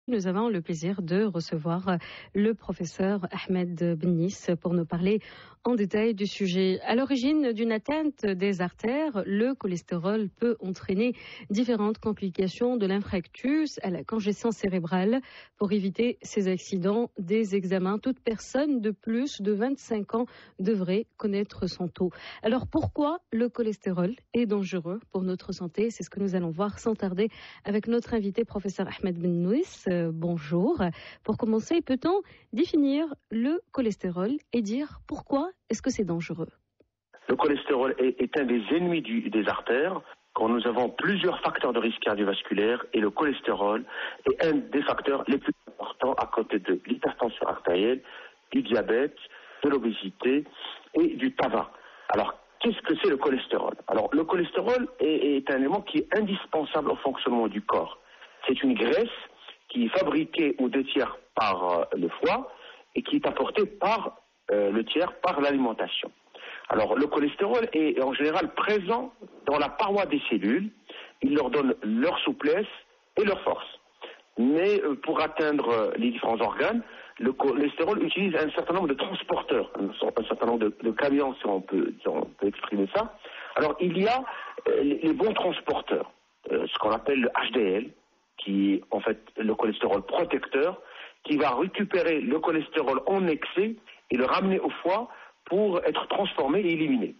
Nous avons le plaisir de recevoir le professeur Ahmed Bennis pour nous parler en détail du sujet. À l'origine d'une atteinte des artères, le cholestérol peut entraîner différentes complications de l'infarctus à la congestion cérébrale. Pour éviter ces accidents, des examens, toute personne de plus de 25 ans devrait connaître son taux. Alors pourquoi le cholestérol est dangereux pour notre santé? C'est ce que nous allons voir sans tarder avec notre invité professeur Ahmed Bennis. Bonjour. Pour commencer, peut-on définir le cholestérol et dire pourquoi est-ce que c'est dangereux? Le cholestérol est un des ennemis des artères. Quand nous avons plusieurs facteurs de risque cardiovasculaire, et le cholestérol est un des facteurs les plus importants à côté de l'hypertension artérielle, du diabète, de l'obésité et du tabac. Alors, qu'est-ce que c'est le cholestérol? Alors, le cholestérol est un élément qui est indispensable au fonctionnement du corps. C'est une graisse qui est fabriquée aux 2/3 par le foie et qui est apportée par le tiers par l'alimentation. Alors, le cholestérol est en général présent dans la paroi des cellules. Il leur donne leur souplesse et leur force. Mais pour atteindre les différents organes, le cholestérol utilise un certain nombre de transporteurs, un certain nombre de camions, si on peut exprimer ça. Alors, il y a les bons transporteurs, ce qu'on appelle le HDL, qui est en fait le cholestérol protecteur, qui va récupérer le cholestérol en excès et le ramener au foie pour être transformé et éliminé.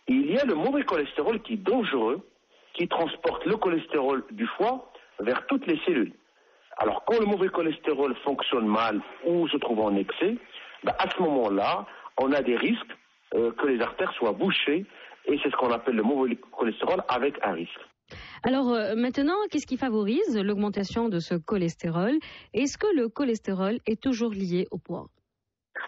Et il y a le mauvais cholestérol qui est dangereux, qui transporte le cholestérol du foie vers toutes les cellules. Alors quand le mauvais cholestérol fonctionne mal ou se trouve en excès, à ce moment-là, on a des risques que les artères soient bouchées, et c'est ce qu'on appelle le mauvais cholestérol avec un risque. Alors maintenant, qu'est-ce qui favorise l'augmentation de ce cholestérol? Est-ce que le cholestérol est toujours lié au poids?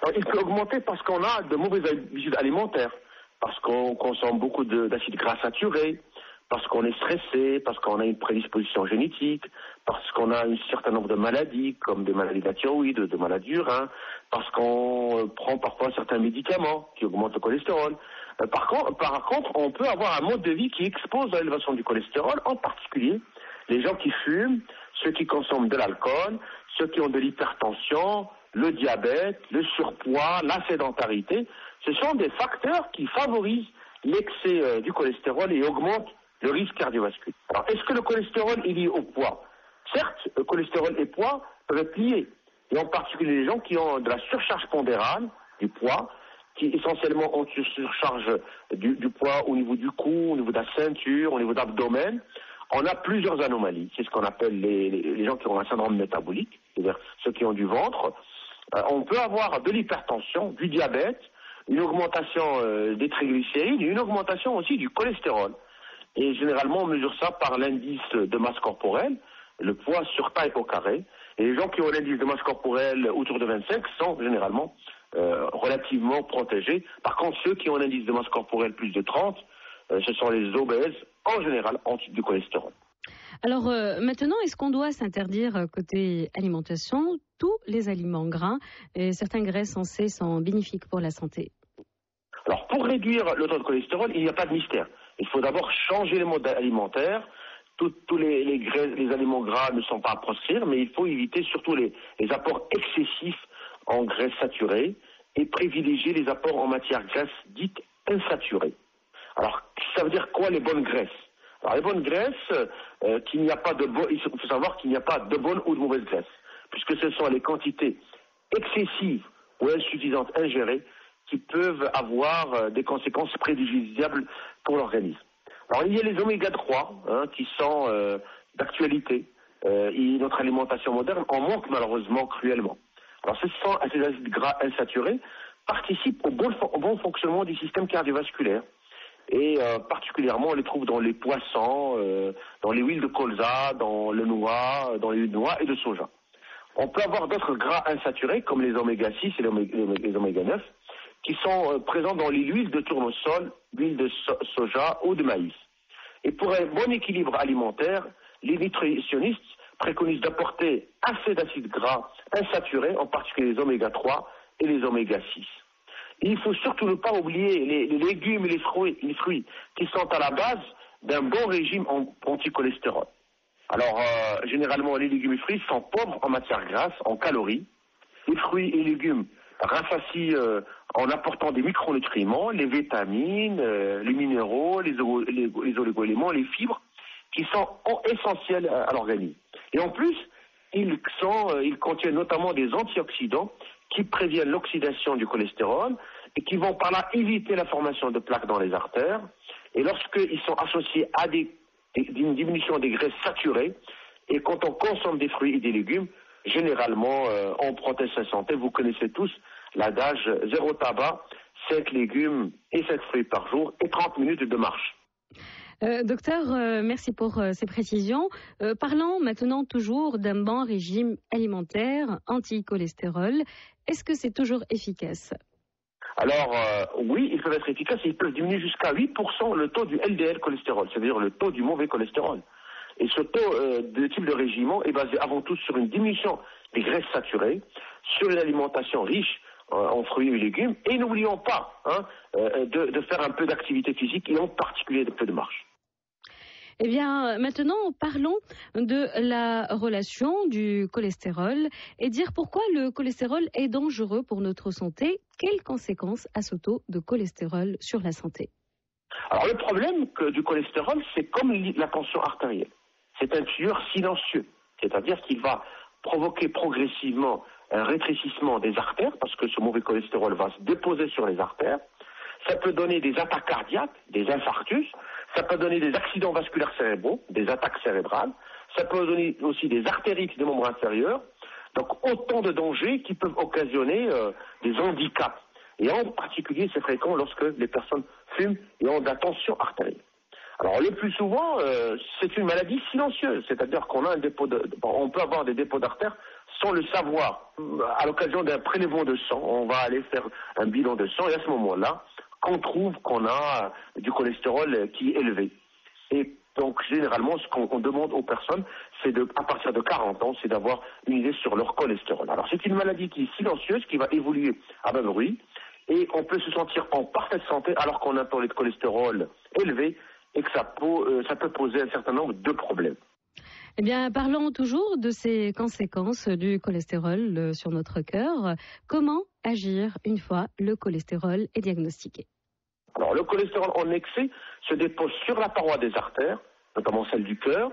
Alors, il peut augmenter parce qu'on a de mauvaises habitudes alimentaires, parce qu'on consomme beaucoup d'acides gras saturés, parce qu'on est stressé, parce qu'on a une prédisposition génétique, parce qu'on a un certain nombre de maladies, comme des maladies de la thyroïde, des maladies du rein, parce qu'on prend parfois certains médicaments qui augmentent le cholestérol. Par contre, on peut avoir un mode de vie qui expose à l'élévation du cholestérol, en particulier les gens qui fument, ceux qui consomment de l'alcool, ceux qui ont de l'hypertension, le diabète, le surpoids, la sédentarité. Ce sont des facteurs qui favorisent l'excès du cholestérol et augmentent le risque cardiovasculaire. Alors, est-ce que le cholestérol est lié au poids? Certes, le cholestérol et poids peuvent être liés, et en particulier les gens qui ont de la surcharge pondérale du poids, qui essentiellement ont une surcharge du poids au niveau du cou, au niveau de la ceinture, au niveau de l'abdomen. On a plusieurs anomalies. C'est ce qu'on appelle les gens qui ont un syndrome métabolique, c'est-à-dire ceux qui ont du ventre. On peut avoir de l'hypertension, du diabète, une augmentation des triglycérides et une augmentation aussi du cholestérol. Et généralement, on mesure ça par l'indice de masse corporelle, le poids sur taille au carré. Et les gens qui ont l'indice de masse corporelle autour de 25 sont généralement relativement protégés. Par contre, ceux qui ont l'indice de masse corporelle plus de 30, ce sont les obèses, en général, en type de cholestérol. Alors maintenant, est-ce qu'on doit s'interdire côté alimentation tous les aliments gras? Et certaines graisses censées sont bénéfiques pour la santé. Alors pour réduire le taux de cholestérol, il n'y a pas de mystère. Il faut d'abord changer les modes alimentaires. Tous les aliments gras ne sont pas à proscrire, mais il faut éviter surtout les apports excessifs en graisses saturées et privilégier les apports en matières grasses dites insaturées. Alors, ça veut dire quoi les bonnes graisses? Alors, les bonnes graisses, il faut savoir qu'il n'y a pas de bonnes ou de mauvaises graisses, puisque ce sont les quantités excessives ou insuffisantes ingérées qui peuvent avoir des conséquences préjudiciables pour l'organisme. Alors, il y a les oméga 3 qui sont d'actualité. Et notre alimentation moderne en manque malheureusement cruellement. Alors, ces acides gras insaturés participent au bon fonctionnement du système cardiovasculaire. Et particulièrement, on les trouve dans les poissons, dans les huiles de colza, dans le noix, dans les huiles de noix et de soja. On peut avoir d'autres gras insaturés, comme les oméga 6 et les oméga 9, qui sont présents dans les huiles de tournesol, l'huile de soja ou de maïs. Et pour un bon équilibre alimentaire, les nutritionnistes préconisent d'apporter assez d'acides gras insaturés, en particulier les oméga 3 et les oméga 6. Et il faut surtout ne pas oublier les légumes et les fruits qui sont à la base d'un bon régime anti-cholestérol. Alors, généralement, les légumes et fruits sont pauvres en matière grasse, en calories. Les fruits et légumes rassasient en apportant des micronutriments, les vitamines, les minéraux, les oligo-éléments, les fibres, qui sont essentiels à l'organisme. Et en plus, ils contiennent notamment des antioxydants qui préviennent l'oxydation du cholestérol et qui vont par là éviter la formation de plaques dans les artères. Et lorsqu'ils sont associés à une diminution des graisses saturées, et quand on consomme des fruits et des légumes, généralement, on protège sa santé. Vous connaissez tous l'adage 0 tabac, 5 légumes et 7 fruits par jour et 30 minutes de marche. Docteur, merci pour ces précisions. Parlons maintenant toujours d'un bon régime alimentaire anti-cholestérol. Est-ce que c'est toujours efficace? Alors, oui, ils peuvent être efficaces et ils peuvent diminuer jusqu'à 8% le taux du LDL cholestérol, c'est-à-dire le taux du mauvais cholestérol. Et ce taux de type de régime est basé avant tout sur une diminution des graisses saturées, sur une alimentation riche en fruits et légumes. Et n'oublions pas de faire un peu d'activité physique et en particulier un peu de marche. Eh bien, maintenant, parlons de la relation du cholestérol et dire pourquoi le cholestérol est dangereux pour notre santé. Quelles conséquences a ce taux de cholestérol sur la santé? Alors, le problème du cholestérol, c'est comme la tension artérielle. C'est un tueur silencieux, c'est-à-dire qu'il va provoquer progressivement un rétrécissement des artères, parce que ce mauvais cholestérol va se déposer sur les artères. Ça peut donner des attaques cardiaques, des infarctus, ça peut donner des accidents vasculaires cérébraux, des attaques cérébrales, ça peut donner aussi des artérites des membres inférieurs, donc autant de dangers qui peuvent occasionner des handicaps. Et en particulier, c'est fréquent lorsque les personnes fument et ont de la tension artérielle. Alors le plus souvent, c'est une maladie silencieuse, c'est-à-dire qu'on a on peut avoir des dépôts d'artères sans le savoir. À l'occasion d'un prélèvement de sang, on va aller faire un bilan de sang et à ce moment-là, on trouve qu'on a du cholestérol qui est élevé. Et donc généralement, ce qu'on demande aux personnes, c'est à partir de 40 ans, c'est d'avoir une idée sur leur cholestérol. Alors c'est une maladie qui est silencieuse, qui va évoluer à bas bruit, et on peut se sentir en parfaite santé alors qu'on a un taux de cholestérol élevé et que ça peut poser un certain nombre de problèmes. Eh bien, parlons toujours de ces conséquences du cholestérol sur notre cœur. Comment agir une fois le cholestérol est diagnostiqué? Alors, le cholestérol en excès se dépose sur la paroi des artères, notamment celle du cœur,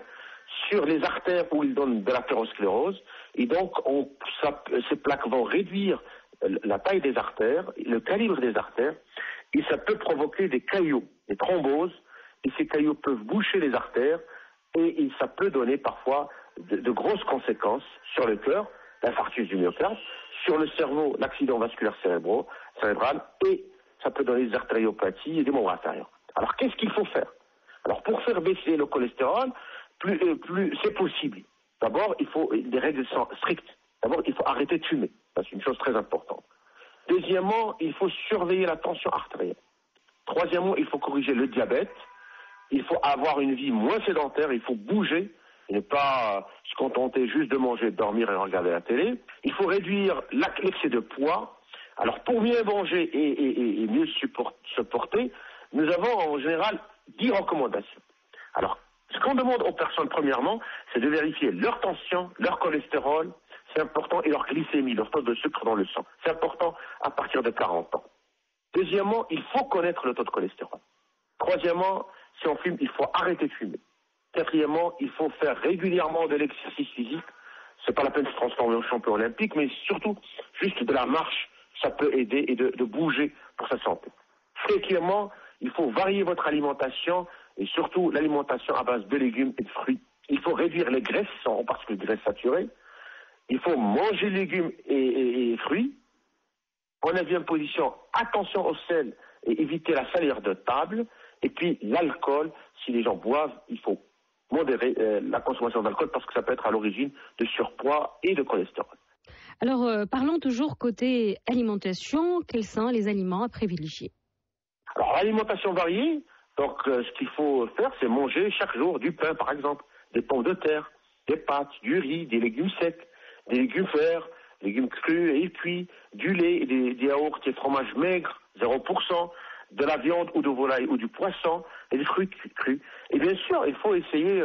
sur les artères où il donne de l'athérosclérose, et donc ces plaques vont réduire la taille des artères, le calibre des artères, et ça peut provoquer des caillots, des thromboses, et ces caillots peuvent boucher les artères, et ça peut donner parfois de grosses conséquences sur le cœur, l'infarctus du myocarde, sur le cerveau, l'accident vasculaire cérébral, et ça peut donner des artériopathies et des membres inférieurs. Alors qu'est-ce qu'il faut faire? Alors pour faire baisser le cholestérol, plus c'est possible. D'abord, il faut des règles strictes. D'abord, il faut arrêter de fumer. C'est une chose très importante. Deuxièmement, il faut surveiller la tension artérielle. Troisièmement, il faut corriger le diabète. Il faut avoir une vie moins sédentaire, il faut bouger, et ne pas se contenter juste de manger, de dormir et regarder la télé. Il faut réduire l'excès de poids. Alors pour mieux manger et mieux se porter, nous avons en général 10 recommandations. Alors, ce qu'on demande aux personnes premièrement, c'est de vérifier leur tension, leur cholestérol, c'est important, et leur glycémie, leur taux de sucre dans le sang. C'est important à partir de 40 ans. Deuxièmement, il faut connaître le taux de cholestérol. Troisièmement, si on fume, il faut arrêter de fumer. Quatrièmement, il faut faire régulièrement de l'exercice physique. C'est pas la peine de se transformer en champion olympique, mais surtout, juste de la marche, ça peut aider et de bouger pour sa santé. Cinquièmement, il faut varier votre alimentation et surtout l'alimentation à base de légumes et de fruits. Il faut réduire les graisses, en particulier les graisses saturées. Il faut manger légumes et fruits. En 9e position, attention au sel et éviter la salière de table. Et puis l'alcool, si les gens boivent, il faut modérer la consommation d'alcool parce que ça peut être à l'origine de surpoids et de cholestérol. Alors, parlons toujours côté alimentation. Quels sont les aliments à privilégier? Alors, l'alimentation variée, donc ce qu'il faut faire, c'est manger chaque jour du pain, par exemple, des pommes de terre, des pâtes, du riz, des légumes secs, des légumes verts, des légumes crus et cuits, du lait, des yaourts et fromages maigres, 0%, de la viande ou de volaille ou du poisson, et des fruits crus. Et bien sûr, il faut essayer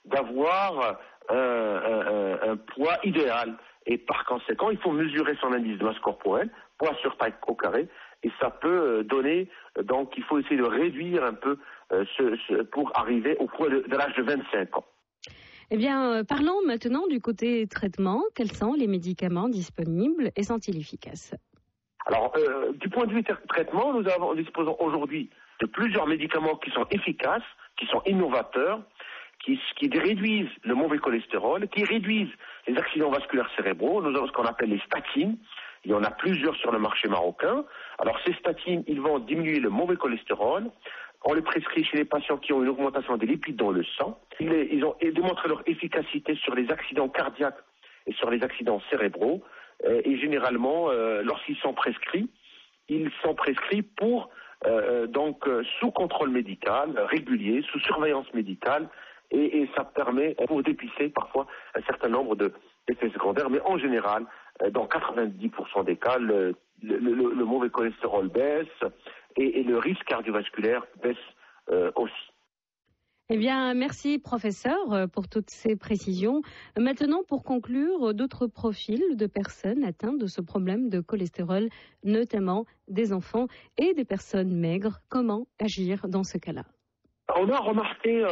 d'avoir un poids idéal. Et par conséquent, il faut mesurer son indice de masse corporelle, poids sur taille au carré, et ça peut donner, donc il faut essayer de réduire un peu pour arriver au poids de l'âge de 25 ans. Eh bien, parlons maintenant du côté traitement. Quels sont les médicaments disponibles et sont-ils efficaces? Alors, du point de vue traitement, nous disposons aujourd'hui de plusieurs médicaments qui sont efficaces, qui sont innovateurs, qui réduisent le mauvais cholestérol, qui réduisent les accidents vasculaires cérébraux. Nous avons ce qu'on appelle les statines. Il y en a plusieurs sur le marché marocain. Alors, ces statines, ils vont diminuer le mauvais cholestérol. On les prescrit chez les patients qui ont une augmentation des lipides dans le sang. Ils ont démontré leur efficacité sur les accidents cardiaques et sur les accidents cérébraux. Et généralement, lorsqu'ils sont prescrits, ils sont prescrits pour sous contrôle médical régulier, sous surveillance médicale, et ça permet pour dépister parfois un certain nombre d'effets secondaires, mais en général, dans 90% des cas, le mauvais cholestérol baisse et le risque cardiovasculaire baisse aussi. Eh bien, merci professeur pour toutes ces précisions. Maintenant, pour conclure, d'autres profils de personnes atteintes de ce problème de cholestérol, notamment des enfants et des personnes maigres. Comment agir dans ce cas-là? On a remarqué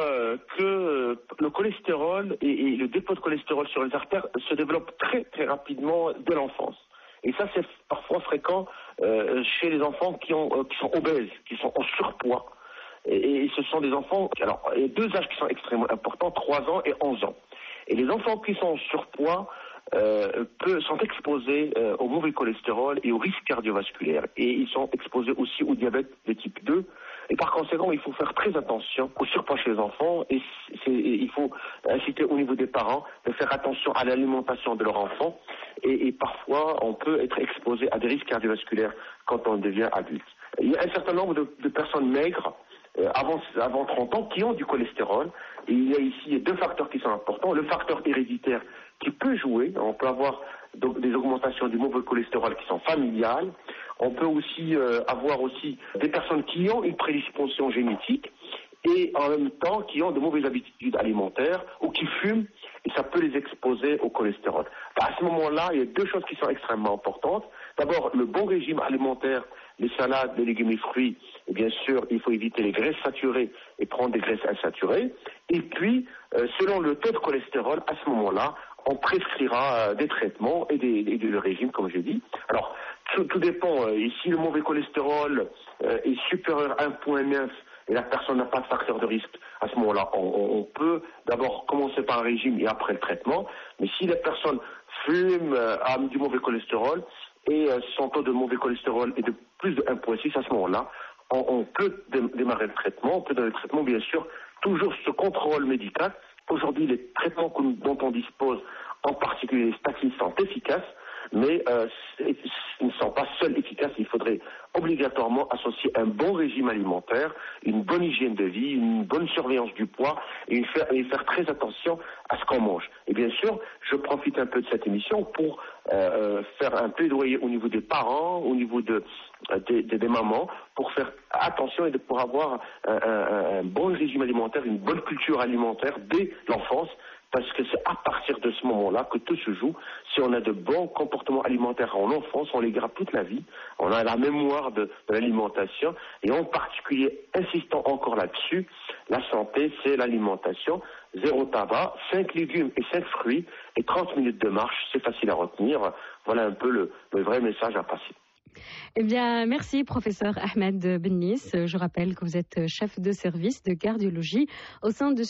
que le cholestérol et le dépôt de cholestérol sur les artères se développent très très rapidement dès l'enfance. Et ça, c'est parfois fréquent chez les enfants qui sont obèses, qui sont en surpoids. Et ce sont des enfants, alors il y a deux âges qui sont extrêmement importants, 3 ans et 11 ans. Et les enfants qui sont en surpoids sont exposés au mauvais cholestérol et au risque cardiovasculaire. Et ils sont exposés aussi au diabète de type 2. Et par conséquent, il faut faire très attention au surpoids chez les enfants. Et il faut inciter au niveau des parents de faire attention à l'alimentation de leur enfant. Et parfois, on peut être exposé à des risques cardiovasculaires quand on devient adulte. Il y a un certain nombre de personnes maigres avant 30 ans qui ont du cholestérol. Et il y a ici 2 facteurs qui sont importants. Le facteur héréditaire qui peut jouer. On peut avoir des augmentations du mauvais cholestérol qui sont familiales. On peut aussi avoir des personnes qui ont une prédisposition génétique et en même temps qui ont de mauvaises habitudes alimentaires ou qui fument, et ça peut les exposer au cholestérol. À ce moment-là, il y a 2 choses qui sont extrêmement importantes. D'abord, le bon régime alimentaire, les salades, les légumes et fruits, et bien sûr, il faut éviter les graisses saturées et prendre des graisses insaturées. Et puis, selon le taux de cholestérol, à ce moment-là, on prescrira des traitements et des régimes, comme j'ai dit. Alors, tout dépend. Si le mauvais cholestérol est supérieur à 1,9 et la personne n'a pas de facteur de risque, à ce moment-là, on peut d'abord commencer par un régime et après le traitement. Mais si la personne fume, a du mauvais cholestérol et son taux de mauvais cholestérol est de plus de 1,6, à ce moment-là, on peut démarrer le traitement. On peut donner le traitement, bien sûr, toujours ce contrôle médical. Aujourd'hui, les traitements dont on dispose, en particulier les statines, sont efficaces, mais ils ne sont pas seuls efficaces. Il faudrait obligatoirement associer un bon régime alimentaire, une bonne hygiène de vie, une bonne surveillance du poids et faire très attention à ce qu'on mange. Et bien sûr, je profite un peu de cette émission pour faire un plaidoyer au niveau des parents, au niveau des mamans, pour faire attention et pour avoir un bon régime alimentaire, une bonne culture alimentaire dès l'enfance. Parce que c'est à partir de ce moment-là que tout se joue. Si on a de bons comportements alimentaires en enfance, on les garde toute la vie. On a la mémoire de l'alimentation. Et en particulier, insistant encore là-dessus, la santé, c'est l'alimentation. 0 tabac, 5 légumes et 5 fruits et 30 minutes de marche. C'est facile à retenir. Voilà un peu le vrai message à passer. Eh bien, merci professeur Ahmed Bennis. Je rappelle que vous êtes chef de service de cardiologie au sein de